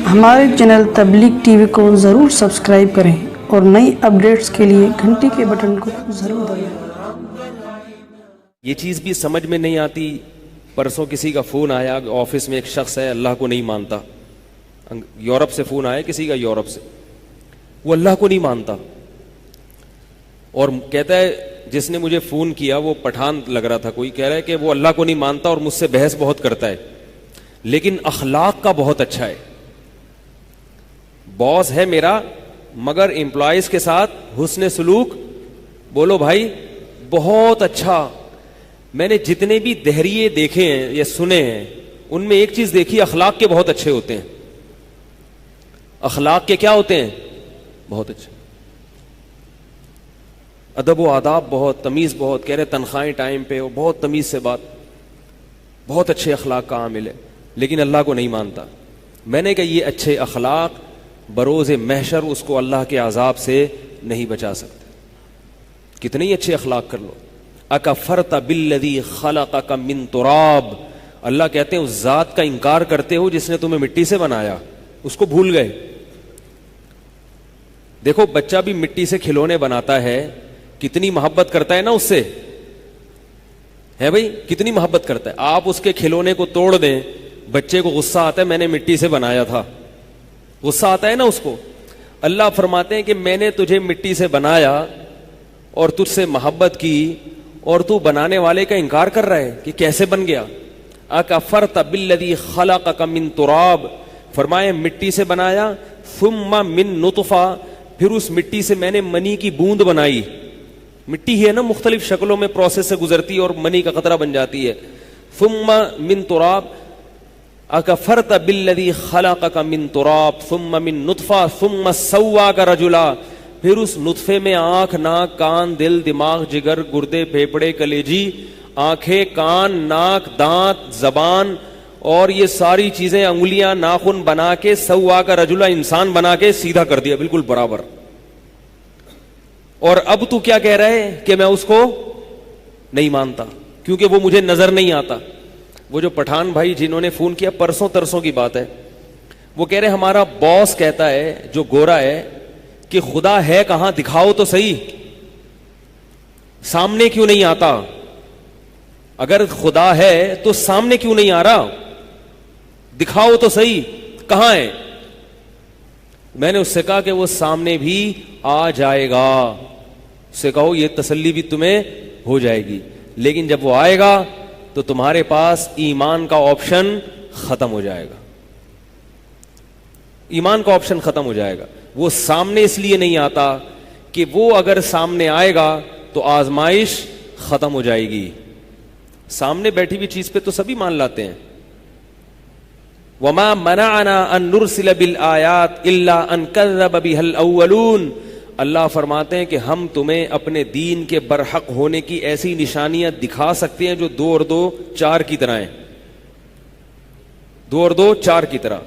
ہمارے چینل تبلیغ T V کو ضرور سبسکرائب کریں اور نئی اپڈیٹس کے لیے گھنٹی کے بٹن کو ضرور دبائیں۔ یہ چیز بھی سمجھ میں نہیں آتی. پرسوں کسی کا فون آیا, آفس میں ایک شخص ہے اللہ کو نہیں مانتا, یورپ سے فون آیا کسی کا, یورپ سے, وہ اللہ کو نہیں مانتا اور کہتا ہے جس نے مجھے فون کیا وہ پٹھان لگ رہا تھا کوئی, کہہ رہا ہے کہ وہ اللہ کو نہیں مانتا اور مجھ سے بحث بہت کرتا ہے لیکن اخلاق کا بہت اچھا ہے. باس ہے میرا مگر امپلائیز کے ساتھ حسن سلوک, بولو بھائی بہت اچھا. میں نے جتنے بھی دہریے دیکھے ہیں یا سنے ہیں ان میں ایک چیز دیکھی, اخلاق کے بہت اچھے ہوتے ہیں. اخلاق کے کیا ہوتے ہیں؟ بہت اچھے, ادب و آداب بہت, تمیز بہت, کہہ رہے تنخواہیں ٹائم پہ, وہ بہت تمیز سے بات, بہت اچھے اخلاق کا عامل ہے لیکن اللہ کو نہیں مانتا. میں نے کہا یہ اچھے اخلاق بروز محشر اس کو اللہ کے عذاب سے نہیں بچا سکتے. کتنے ہی اچھے اخلاق کر لو. اکفرت بالذی خلقک من تراب, اللہ کہتے ہیں اس ذات کا انکار کرتے ہو جس نے تمہیں مٹی سے بنایا, اس کو بھول گئے. دیکھو بچہ بھی مٹی سے کھلونے بناتا ہے, کتنی محبت کرتا ہے نا اس سے, ہے بھائی کتنی محبت کرتا ہے. آپ اس کے کھلونے کو توڑ دیں, بچے کو غصہ آتا ہے میں نے مٹی سے بنایا تھا, غصہ آتا ہے نا اس کو. اللہ فرماتے ہیں کہ میں نے تجھے مٹی سے بنایا اور تجھ سے محبت کی اور تو بنانے والے کا انکار کر رہا ہے کہ کیسے بن گیا. اکفرت بالذی خلقک من تراب, فرمایا مٹی سے بنایا, ثم من نطفہ, پھر اس مٹی سے میں نے منی کی بوند بنائی. مٹی ہے نا مختلف شکلوں میں پروسیس سے گزرتی ہے اور منی کا قطرہ بن جاتی ہے. ثم من تراب, اکفرت بالذی خلقک من تراب ثم من نطفہ ثم سواک رجلا, پھر اس نطفے میں آنکھ, ناک, کان, دل, دماغ, جگر, گردے, پھیپڑے, کلیجی, آنکھیں, کان, ناک, دانت, زبان اور یہ ساری چیزیں, انگلیاں, ناخن بنا کے سواک رجلا, انسان بنا کے سیدھا کر دیا بالکل برابر. اور اب تو کیا کہہ رہا ہے کہ میں اس کو نہیں مانتا کیونکہ وہ مجھے نظر نہیں آتا. وہ جو پٹھان بھائی جنہوں نے فون کیا پرسوں ترسوں کی بات ہے, وہ کہہ رہے ہمارا باس کہتا ہے جو گورا ہے کہ خدا ہے کہاں, دکھاؤ تو صحیح, سامنے کیوں نہیں آتا؟ اگر خدا ہے تو سامنے کیوں نہیں آ رہا؟ دکھاؤ تو صحیح کہاں ہے. میں نے اس سے کہا کہ وہ سامنے بھی آ جائے گا, اس سے کہو یہ تسلی بھی تمہیں ہو جائے گی, لیکن جب وہ آئے گا تو تمہارے پاس ایمان کا آپشن ختم ہو جائے گا. ایمان کا آپشن ختم ہو جائے گا. وہ سامنے اس لیے نہیں آتا کہ وہ اگر سامنے آئے گا تو آزمائش ختم ہو جائے گی. سامنے بیٹھی ہوئی چیز پہ تو سبھی مان لاتے ہیں. وما منعنا ان نرسل بالآیات الا ان کذب بها الاولون, اللہ فرماتے ہیں کہ ہم تمہیں اپنے دین کے برحق ہونے کی ایسی نشانیاں دکھا سکتے ہیں جو 2 اور 2 4 کی طرح ہیں, 2 اور 2 4 کی طرح.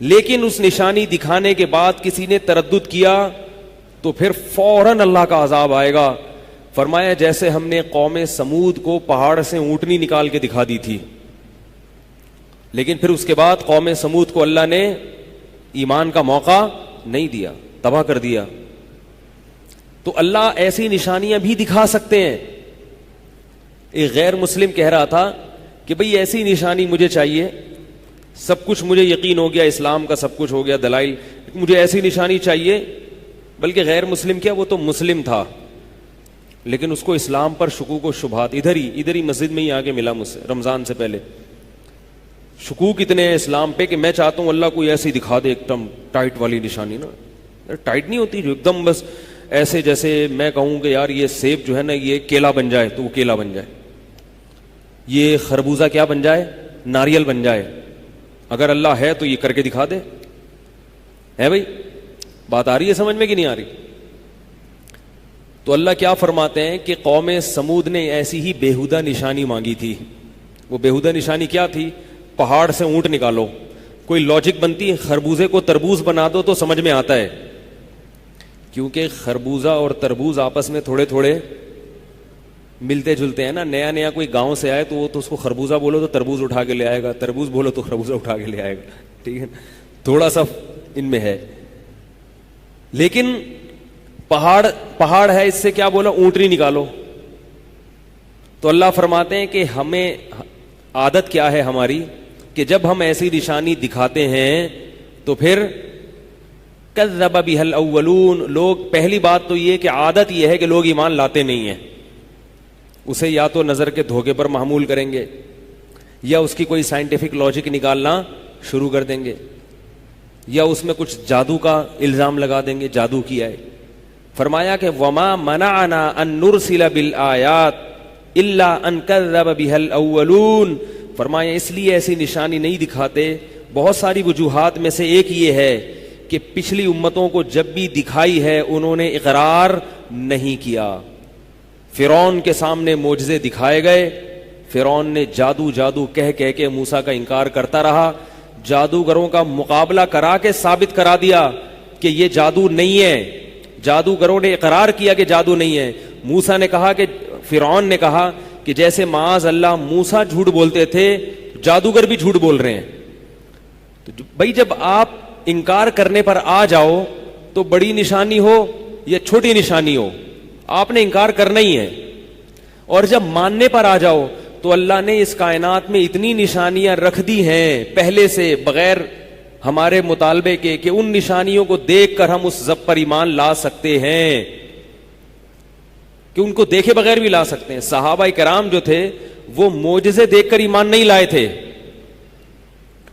لیکن اس نشانی دکھانے کے بعد کسی نے تردد کیا تو پھر فوراً اللہ کا عذاب آئے گا. فرمایا جیسے ہم نے قوم سمود کو پہاڑ سے اونٹنی نکال کے دکھا دی تھی, لیکن پھر اس کے بعد قوم سمود کو اللہ نے ایمان کا موقع نہیں دیا, تباہ کر دیا. تو اللہ ایسی نشانیاں بھی دکھا سکتے ہیں. ایک غیر مسلم کہہ رہا تھا کہ بھئی ایسی نشانی مجھے چاہیے, سب کچھ مجھے یقین ہو گیا, اسلام کا سب کچھ ہو گیا, دلائل, مجھے ایسی نشانی چاہیے. بلکہ غیر مسلم کیا, وہ تو مسلم تھا لیکن اس کو اسلام پر شکوک و شبہات, ادھر ہی مسجد میں ہی آ کے ملا مجھ سے رمضان سے پہلے. شکوک اتنے ہیں اسلام پہ کہ میں چاہتا ہوں اللہ کوئی ایسی دکھا دے ایک دم ٹائٹ والی نشانی. نا ٹائٹ نہیں ہوتی جو ایک دم بس ایسے, جیسے میں کہوں کہ یار یہ سیب جو ہے نا یہ کیلا بن جائے تو وہ کیلا بن جائے, یہ خربوزہ کیا بن جائے, ناریل بن جائے. اگر اللہ ہے تو یہ کر کے دکھا دے. ہے بھائی بات آ رہی ہے سمجھ میں کہ نہیں آ رہی؟ تو اللہ کیا فرماتے ہیں کہ قوم سمود نے ایسی ہی بےہودہ نشانی مانگی تھی. وہ بےہودہ نشانی کیا تھی؟ پہاڑ سے اونٹ نکالو. کوئی لاجک بنتی ہے؟ خربوزے کو تربوز بنا دو تو سمجھ میں آتا ہے, کیونکہ خربوزہ اور تربوز آپس میں تھوڑے تھوڑے ملتے جلتے ہیں نا. نیا نیا کوئی گاؤں سے آئے تو وہ تو اس کو خربوزہ بولو تو تربوز اٹھا کے لے آئے گا, تربوز بولو تو خربوزہ اٹھا کے لے آئے گا. ٹھیک ہے, تھوڑا سا ان میں ہے. لیکن پہاڑ ہے, اس سے کیا بولا, اونٹنی نکالو. تو اللہ فرماتے ہیں کہ ہمیں عادت کیا ہے ہماری, کہ جب ہم ایسی نشانی دکھاتے ہیں تو پھر کذب بها الاولون, لوگ, پہلی بات تو یہ کہ عادت یہ ہے کہ لوگ ایمان لاتے نہیں ہیں, اسے یا تو نظر کے دھوکے پر محمول کریں گے یا اس کی کوئی سائنٹیفک لاجک نکالنا شروع کر دیں گے یا اس میں کچھ جادو کا الزام لگا دیں گے, جادو کیا ہے. فرمایا کہ وما منعنا ان نرسل بالآیات الا ان کذب بها الاولون, فرمایا اس لیے ایسی نشانی نہیں دکھاتے, بہت ساری وجوہات میں سے ایک یہ ہے کہ پچھلی امتوں کو جب بھی دکھائی ہے انہوں نے اقرار نہیں کیا. فرعون کے سامنے معجزے دکھائے گئے, فرعون نے جادو جادو کہہ کہہ کے موسیٰ کا انکار کرتا رہا, جادوگروں کا مقابلہ کرا کے ثابت کرا دیا کہ یہ جادو نہیں ہے, جادوگروں نے اقرار کیا کہ جادو نہیں ہے. موسیٰ نے کہا کہ فرعون نے کہا کہ جیسے معاذ اللہ موسیٰ جھوٹ بولتے تھے جادوگر بھی جھوٹ بول رہے ہیں. تو بھائی جب آپ انکار کرنے پر آ جاؤ تو بڑی نشانی ہو یا چھوٹی نشانی ہو آپ نے انکار کرنا ہی ہے, اور جب ماننے پر آ جاؤ تو اللہ نے اس کائنات میں اتنی نشانیاں رکھ دی ہیں پہلے سے بغیر ہمارے مطالبے کے کہ ان نشانیوں کو دیکھ کر ہم اس ضبط پر ایمان لا سکتے ہیں, کہ ان کو دیکھے بغیر بھی لا سکتے ہیں. صحابہ کرام جو تھے وہ معجزے دیکھ کر ایمان نہیں لائے تھے,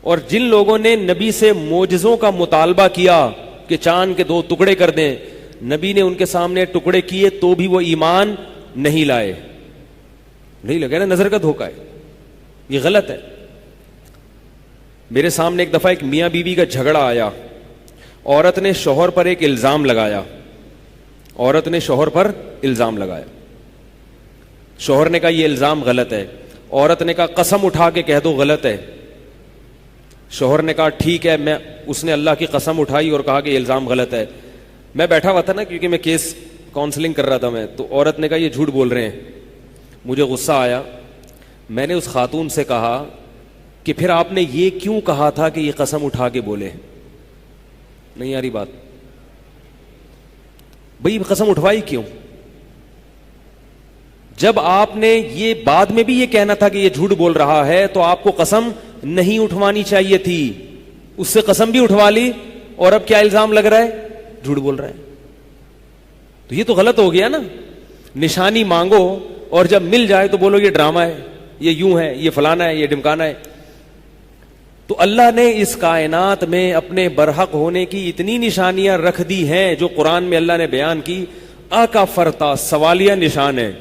اور جن لوگوں نے نبی سے معجزوں کا مطالبہ کیا کہ چاند کے 2 ٹکڑے کر دیں, نبی نے ان کے سامنے ٹکڑے کیے تو بھی وہ ایمان نہیں لائے. نہیں لگا نا, نظر کا دھوکا ہے, یہ غلط ہے. میرے سامنے ایک دفعہ ایک میاں بیوی کا جھگڑا آیا, عورت نے شوہر پر ایک الزام لگایا, شوہر نے کہا یہ الزام غلط ہے, عورت نے کہا قسم اٹھا کے کہہ دو غلط ہے. شوہر نے کہا ٹھیک ہے, اس نے اللہ کی قسم اٹھائی اور کہا کہ یہ الزام غلط ہے. میں بیٹھا ہوا تھا نا, کیونکہ میں کیس کاؤنسلنگ کر رہا تھا میں, تو عورت نے کہا یہ جھوٹ بول رہے ہیں. مجھے غصہ آیا, میں نے اس خاتون سے کہا کہ پھر آپ نے یہ کیوں کہا تھا کہ یہ قسم اٹھا کے بولے. نہیں آ رہی بات, بھئی قسم اٹھوائی کیوں؟ جب آپ نے یہ بعد میں بھی یہ کہنا تھا کہ یہ جھوٹ بول رہا ہے تو آپ کو قسم نہیں اٹھوانی چاہیے تھی, اس سے قسم بھی اٹھوا لی اور اب کیا الزام لگ رہا ہے, جھوٹ بول رہا ہے. تو یہ تو غلط ہو گیا نا. نشانی مانگو اور جب مل جائے تو بولو یہ ڈرامہ ہے, یہ یوں ہے, یہ فلانا ہے, یہ ڈمکانا ہے. تو اللہ نے اس کائنات میں اپنے برحق ہونے کی اتنی نشانیاں رکھ دی ہیں جو قرآن میں اللہ نے بیان کی. آ کا فرتا سوالیہ نشان ہے.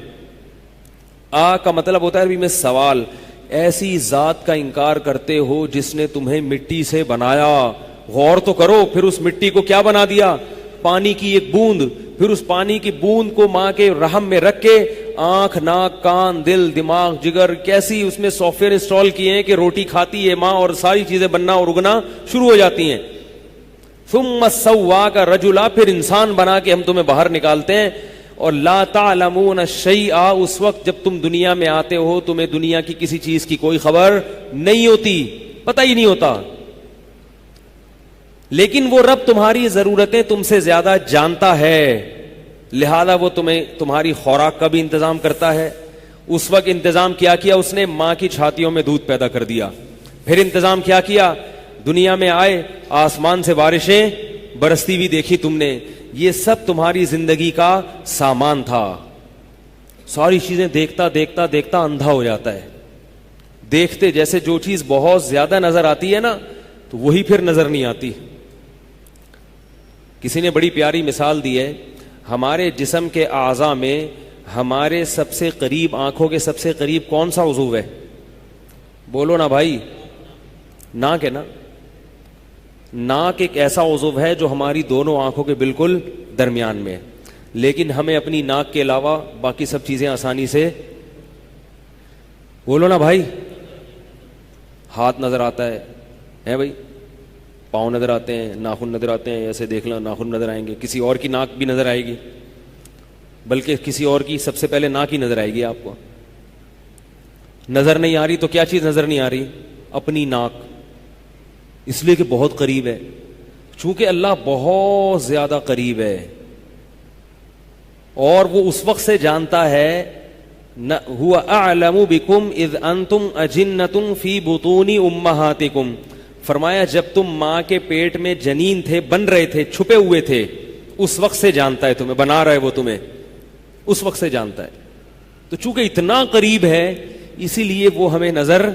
آ کا مطلب ہوتا ہے عربی میں سوال, ایسی ذات کا انکار کرتے ہو جس نے تمہیں مٹی سے بنایا. غور تو کرو, پھر اس مٹی کو کیا بنا دیا, پانی کی ایک بوند. پھر اس پانی کی بوند کو ماں کے رحم میں رکھ کے آنکھ, ناک, کان, دل, دماغ, جگر, کیسی اس میں سافٹ ویئر انسٹال کیے ہیں کہ روٹی کھاتی ہے ماں اور ساری چیزیں بننا اور اگنا شروع ہو جاتی ہیں. ثم سواک رجلا, پھر انسان بنا کے ہم تمہیں باہر نکالتے ہیں. اور لا تعلمون شیئا, اس وقت جب تم دنیا میں آتے ہو تمہیں دنیا کی کسی چیز کی کوئی خبر نہیں ہوتی, پتہ ہی نہیں ہوتا. لیکن وہ رب تمہاری ضرورتیں تم سے زیادہ جانتا ہے, لہذا وہ تمہیں تمہاری خوراک کا بھی انتظام کرتا ہے. اس وقت انتظام کیا اس نے, ماں کی چھاتیوں میں دودھ پیدا کر دیا. پھر انتظام کیا دنیا میں آئے, آسمان سے بارشیں برستی بھی دیکھی تم نے. یہ سب تمہاری زندگی کا سامان تھا. ساری چیزیں دیکھتا دیکھتا دیکھتا اندھا ہو جاتا ہے. دیکھتے جیسے جو چیز بہت زیادہ نظر آتی ہے نا تو وہی پھر نظر نہیں آتی. کسی نے بڑی پیاری مثال دی ہے, ہمارے جسم کے اعضاء میں ہمارے سب سے قریب, آنکھوں کے سب سے قریب کون سا عضو ہے؟ بولو نا بھائی, ناک ہے نا. ناک ایک ایسا عضو ہے جو ہماری دونوں آنکھوں کے بالکل درمیان میں ہے, لیکن ہمیں اپنی ناک کے علاوہ باقی سب چیزیں آسانی سے, بولو نا بھائی, ہاتھ نظر آتا ہے بھائی, پاؤں نظر آتے ہیں, ناخن نظر آتے ہیں, ایسے دیکھ لو ناخن نظر آئیں گے, کسی اور کی ناک بھی نظر آئے گی. بلکہ کسی اور کی سب سے پہلے ناک کی نظر آئے گی آپ کو. نظر نہیں آ رہی تو کیا چیز نظر نہیں آ رہی؟ اپنی ناک. اس لیے کہ بہت قریب ہے. چونکہ اللہ بہت زیادہ قریب ہے اور وہ اس وقت سے جانتا ہے. هو اعلم بكم اذ انتم اجنۃ فی بطون امہاتکم. فرمایا جب تم ماں کے پیٹ میں جنین تھے, بن رہے تھے, چھپے ہوئے تھے, اس وقت سے جانتا ہے تمہیں. بنا رہا ہے وہ تمہیں, اس وقت سے جانتا ہے. تو چونکہ اتنا قریب ہے اسی لیے وہ ہمیں نظر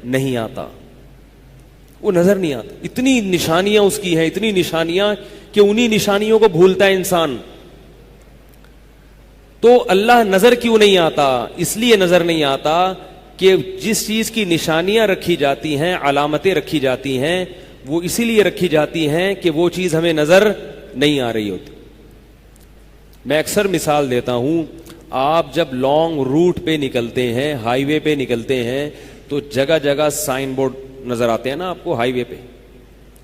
نہیں آتا. وہ نظر نہیں آتا. اتنی نشانیاں اس کی ہیں, اتنی نشانیاں کہ انہی نشانیوں کو بھولتا ہے انسان. تو اللہ نظر کیوں نہیں آتا؟ اس لیے نظر نہیں آتا کہ جس چیز کی نشانیاں رکھی جاتی ہیں, علامتیں رکھی جاتی ہیں, وہ اسی لیے رکھی جاتی ہیں کہ وہ چیز ہمیں نظر نہیں آ رہی ہوتی. میں اکثر مثال دیتا ہوں, آپ جب لانگ روٹ پہ نکلتے ہیں, ہائی وے پہ نکلتے ہیں, تو جگہ جگہ سائن بورڈ نظر آتے ہیں نا آپ کو ہائی وے پہ.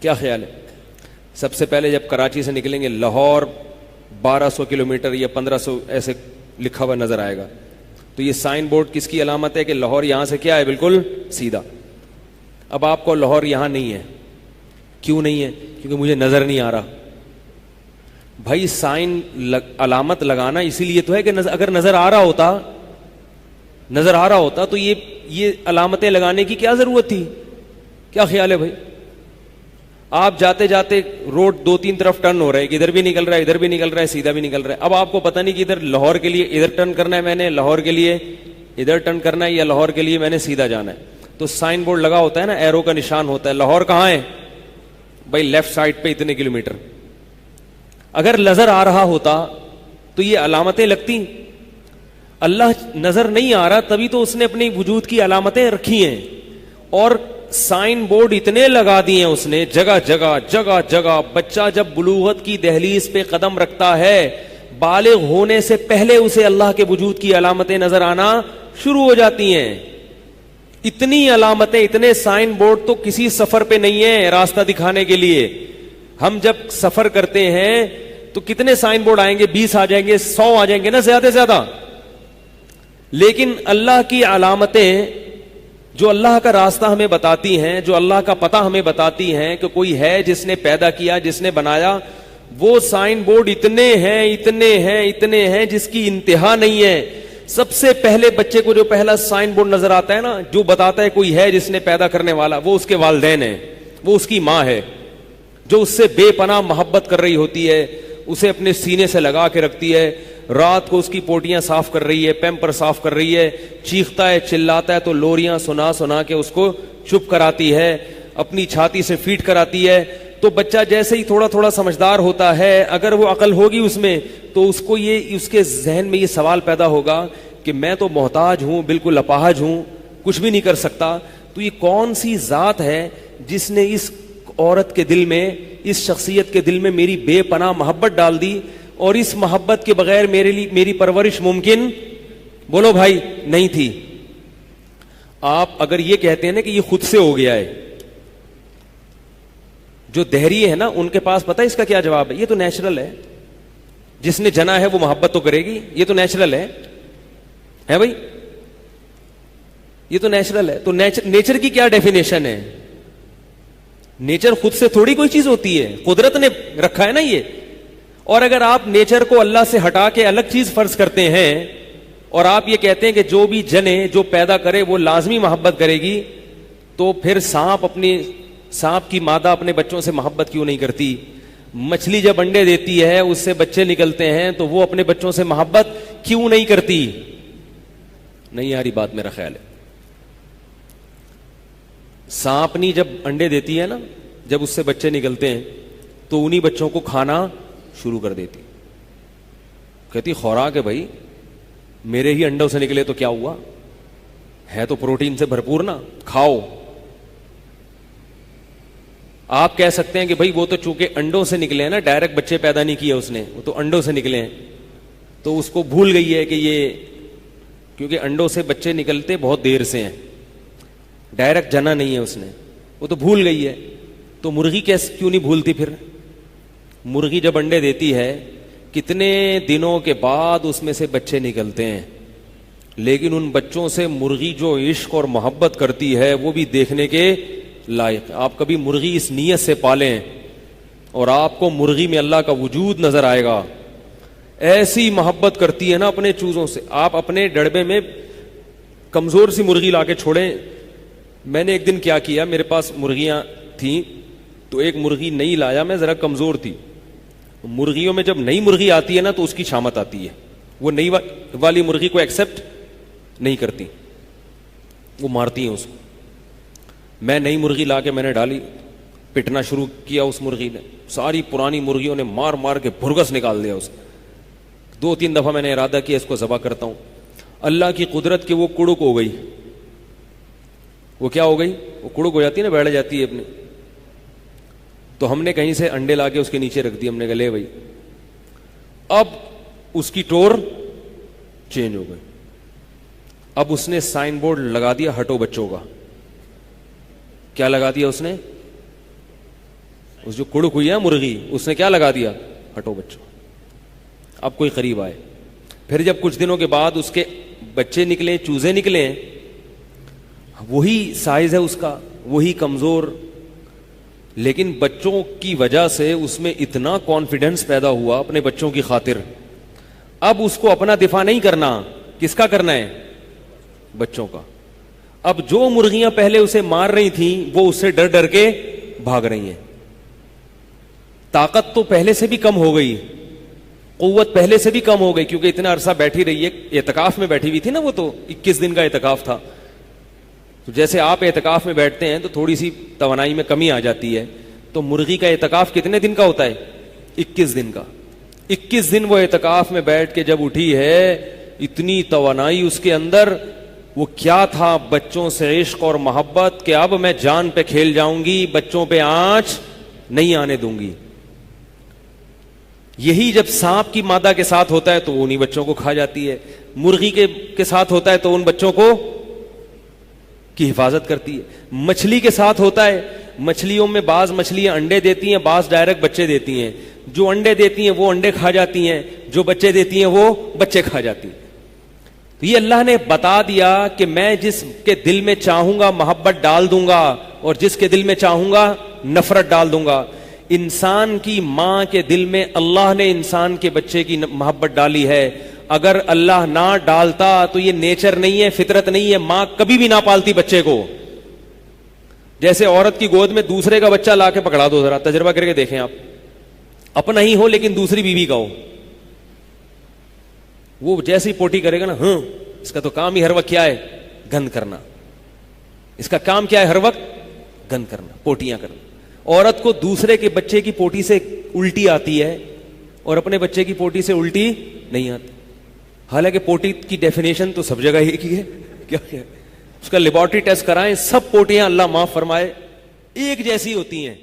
کیا خیال ہے؟ سب سے پہلے جب کراچی سے نکلیں گے, لاہور 1200 کلومیٹر یا 1500 ایسے لکھا ہوا نظر آئے گا. تو یہ سائن بورڈ کس کی علامت ہے؟ کہ لاہور یہاں سے کیا ہے, بالکل سیدھا. اب آپ کو لاہور یہاں نہیں ہے. کیوں نہیں ہے؟ کیونکہ مجھے نظر نہیں آ رہا. بھائی سائن علامت لگانا اسی لیے تو ہے کہ اگر نظر آ رہا ہوتا تو یہ علامتیں لگانے کی کیا ضرورت تھی؟ کیا خیال ہے بھائی؟ آپ جاتے جاتے روڈ 2-3 طرف ٹرن ہو رہا ہے, کہ ادھر بھی نکل رہا ہے, ادھر بھی نکل رہا ہے, سیدھا بھی نکل رہا ہے. اب آپ کو پتہ نہیں کہ ادھر لاہور کے لیے ادھر ٹرن کرنا ہے, میں نے لاہور کے لیے ادھر ٹرن کرنا ہے, یا لاہور کے لیے میں نے سیدھا جانا ہے. تو سائن بورڈ لگا ہوتا ہے نا, ایرو کا نشان ہوتا ہے, لاہور کہاں ہے بھائی؟ لیفٹ سائڈ پہ اتنے کلومیٹر. اگر نظر آ رہا ہوتا تو یہ علامتیں لگتی. اللہ نظر نہیں آ رہا, تبھی تو اس نے اپنی وجود کی علامتیں رکھی ہیں. اور سائن بورڈ اتنے لگا دیے ہیں اس نے, جگہ جگہ جگہ جگہ. بچہ جب بلوغت کی دہلیز پہ قدم رکھتا ہے, بالغ ہونے سے پہلے اسے اللہ کے وجود کی علامتیں نظر آنا شروع ہو جاتی ہیں. اتنی علامتیں, اتنے سائن بورڈ تو کسی سفر پہ نہیں ہے راستہ دکھانے کے لیے. ہم جب سفر کرتے ہیں تو کتنے سائن بورڈ آئیں گے؟ 20 آ جائیں گے, 100 آ جائیں گے نا, زیادہ سے زیادہ. لیکن اللہ کی علامتیں جو اللہ کا راستہ ہمیں بتاتی ہیں, جو اللہ کا پتہ ہمیں بتاتی ہیں کہ کوئی ہے جس نے پیدا کیا, جس نے بنایا, وہ سائن بورڈ اتنے ہیں, اتنے ہیں, اتنے ہیں جس کی انتہا نہیں ہے. سب سے پہلے بچے کو جو پہلا سائن بورڈ نظر آتا ہے نا, جو بتاتا ہے کوئی ہے جس نے پیدا کرنے والا, وہ اس کے والدین ہیں, وہ اس کی ماں ہے, جو اس سے بے پناہ محبت کر رہی ہوتی ہے, اسے اپنے سینے سے لگا کے رکھتی ہے, رات کو اس کی پوٹیاں صاف کر رہی ہے, پیمپر صاف کر رہی ہے, چیختا ہے, چلاتا ہے تو لوریاں سنا سنا کے اس کو چپ کراتی ہے, اپنی چھاتی سے فیڈ کراتی ہے. تو بچہ جیسے ہی تھوڑا تھوڑا سمجھدار ہوتا ہے, اگر وہ عقل ہوگی اس میں, تو اس کو یہ, اس کے ذہن میں یہ سوال پیدا ہوگا کہ میں تو محتاج ہوں, بالکل اپاہج ہوں, کچھ بھی نہیں کر سکتا. تو یہ کون سی ذات ہے جس نے اس عورت کے دل میں, اس شخصیت کے دل میں میری بے پناہ محبت ڈال دی, اور اس محبت کے بغیر میری پرورش ممکن, بولو بھائی, نہیں تھی. آپ اگر یہ کہتے ہیں نا کہ یہ خود سے ہو گیا ہے, جو دہریے ہیں نا ان کے پاس پتہ ہے اس کا کیا جواب ہے؟ یہ تو نیچرل ہے, جس نے جنا ہے وہ محبت تو کرے گی, یہ تو نیچرل ہے بھائی, یہ تو نیچرل ہے. تو نیچر کی کیا ڈیفینیشن ہے؟ نیچر خود سے تھوڑی کوئی چیز ہوتی ہے, قدرت نے رکھا ہے نا یہ. اور اگر آپ نیچر کو اللہ سے ہٹا کے الگ چیز فرض کرتے ہیں, اور آپ یہ کہتے ہیں کہ جو بھی جنے, جو پیدا کرے وہ لازمی محبت کرے گی, تو پھر سانپ کی مادہ اپنے بچوں سے محبت کیوں نہیں کرتی؟ مچھلی جب انڈے دیتی ہے, اس سے بچے نکلتے ہیں, تو وہ اپنے بچوں سے محبت کیوں نہیں کرتی؟ نہیں آ رہی بات میرا خیال ہے. سانپنی جب انڈے دیتی ہے نا, جب اس سے بچے نکلتے ہیں تو انہی بچوں کو کھانا شروع کر دیتی. کہتی خوراک ہے بھائی, میرے ہی انڈوں سے نکلے تو کیا ہوا, ہے تو پروٹین سے بھرپور نا, کھاؤ. آپ کہہ سکتے ہیں کہ بھائی وہ تو چونکہ انڈوں سے نکلے ہیں نا, ڈائریکٹ بچے پیدا نہیں کیے اس نے, وہ تو انڈوں سے نکلے ہیں, تو اس کو بھول گئی ہے کہ یہ, کیونکہ انڈوں سے بچے نکلتے بہت دیر سے ہیں, ڈائریکٹ جنا نہیں ہے اس نے, وہ تو بھول گئی ہے. تو مرغی کیوں نہیں بھولتی؟ پھر مرغی جب انڈے دیتی ہے, کتنے دنوں کے بعد اس میں سے بچے نکلتے ہیں، لیکن ان بچوں سے مرغی جو عشق اور محبت کرتی ہے وہ بھی دیکھنے کے لائق. آپ کبھی مرغی اس نیت سے پالیں اور آپ کو مرغی میں اللہ کا وجود نظر آئے گا. ایسی محبت کرتی ہے نا اپنے چوزوں سے. آپ اپنے ڈڑبے میں کمزور سی مرغی لا کے چھوڑیں. میں نے ایک دن کیا کیا، میرے پاس مرغیاں تھیں تو ایک مرغی نئی لایا، میں ذرا کمزور تھی. مرغیوں میں جب نئی مرغی آتی ہے نا تو اس کی شامت آتی ہے، وہ نئی والی مرغی کو ایکسپٹ نہیں کرتی، وہ مارتی ہیں اس کو. میں نئی مرغی لا کے میں نے ڈالی، پٹنا شروع کیا اس مرغی نے. ساری پرانی مرغیوں نے مار مار کے بھرگس نکال دیا اس. 2-3 دفعہ میں نے ارادہ کیا اس کو ذبح کرتا ہوں. اللہ کی قدرت کہ وہ کڑک ہو گئی. وہ کیا ہو گئی؟ وہ کڑک ہو جاتی ہے نا، بیٹھ جاتی ہے اپنے. تو ہم نے کہیں سے انڈے لا کے اس کے نیچے رکھ دیے. ہم نے کہا لے بھائی. اب اس کی ٹور چینج ہو گئی. اب اس نے سائن بورڈ لگا دیا ہٹو بچوں کا. کیا لگا دیا اس نے؟ اس جو کڑک ہوئی ہے مرغی، اس نے کیا لگا دیا؟ ہٹو بچوں. اب کوئی قریب آئے. پھر جب کچھ دنوں کے بعد اس کے بچے نکلے، چوزے نکلے، وہی سائز ہے اس کا، وہی کمزور، لیکن بچوں کی وجہ سے اس میں اتنا کانفیڈنس پیدا ہوا اپنے بچوں کی خاطر. اب اس کو اپنا دفاع نہیں کرنا، کس کا کرنا ہے؟ بچوں کا. اب جو مرغیاں پہلے اسے مار رہی تھیں وہ اس سے ڈر ڈر کے بھاگ رہی ہیں. طاقت تو پہلے سے بھی کم ہو گئی، قوت پہلے سے بھی کم ہو گئی، کیونکہ اتنا عرصہ بیٹھی رہی ہے. اعتکاف میں بیٹھی ہوئی تھی نا، وہ تو 21 دن کا اعتکاف تھا. تو جیسے آپ اعتکاف میں بیٹھتے ہیں تو تھوڑی سی توانائی میں کمی آ جاتی ہے. تو مرغی کا اعتکاف کتنے دن کا ہوتا ہے؟ 21 دن کا. 21 دن وہ اعتکاف میں بیٹھ کے جب اٹھی ہے، اتنی توانائی اس کے اندر. وہ کیا تھا؟ بچوں سے عشق اور محبت کہ اب میں جان پہ کھیل جاؤں گی، بچوں پہ آنچ نہیں آنے دوں گی. یہی جب سانپ کی مادہ کے ساتھ ہوتا ہے تو وہ انہی بچوں کو کھا جاتی ہے. مرغی کے ساتھ ہوتا ہے تو ان بچوں کو کی حفاظت کرتی ہے. مچھلی کے ساتھ ہوتا ہے، مچھلیوں میں بعض مچھلیاں انڈے دیتی ہیں، بعض ڈائریکٹ بچے دیتی ہیں. جو انڈے دیتی ہیں وہ انڈے کھا جاتی ہیں، جو بچے دیتی ہیں وہ بچے کھا جاتی ہیں. تو یہ اللہ نے بتا دیا کہ میں جس کے دل میں چاہوں گا محبت ڈال دوں گا اور جس کے دل میں چاہوں گا نفرت ڈال دوں گا. انسان کی ماں کے دل میں اللہ نے انسان کے بچے کی محبت ڈالی ہے. اگر اللہ نہ ڈالتا تو یہ نیچر نہیں ہے، فطرت نہیں ہے. ماں کبھی بھی نہ پالتی بچے کو. جیسے عورت کی گود میں دوسرے کا بچہ لا کے پکڑا دو، ذرا تجربہ کر کے دیکھیں آپ. اپنا ہی ہو لیکن دوسری بیوی کا ہو، وہ جیسی پوٹی کرے گا نا، ہاں اس کا تو کام ہی ہر وقت کیا ہے؟ گند کرنا. اس کا کام کیا ہے ہر وقت؟ گند کرنا، پوٹیاں کرنا. عورت کو دوسرے کے بچے کی پوٹی سے الٹی آتی ہے اور اپنے بچے کی پوٹی سے الٹی نہیں آتی. حالانکہ پوٹی کی ڈیفینیشن تو سب جگہ ایک ہی ہے. کیا ہے؟ اس کا لیبارٹری ٹیسٹ کرائیں، سب پوٹیاں اللہ معاف فرمائے ایک جیسی ہوتی ہیں.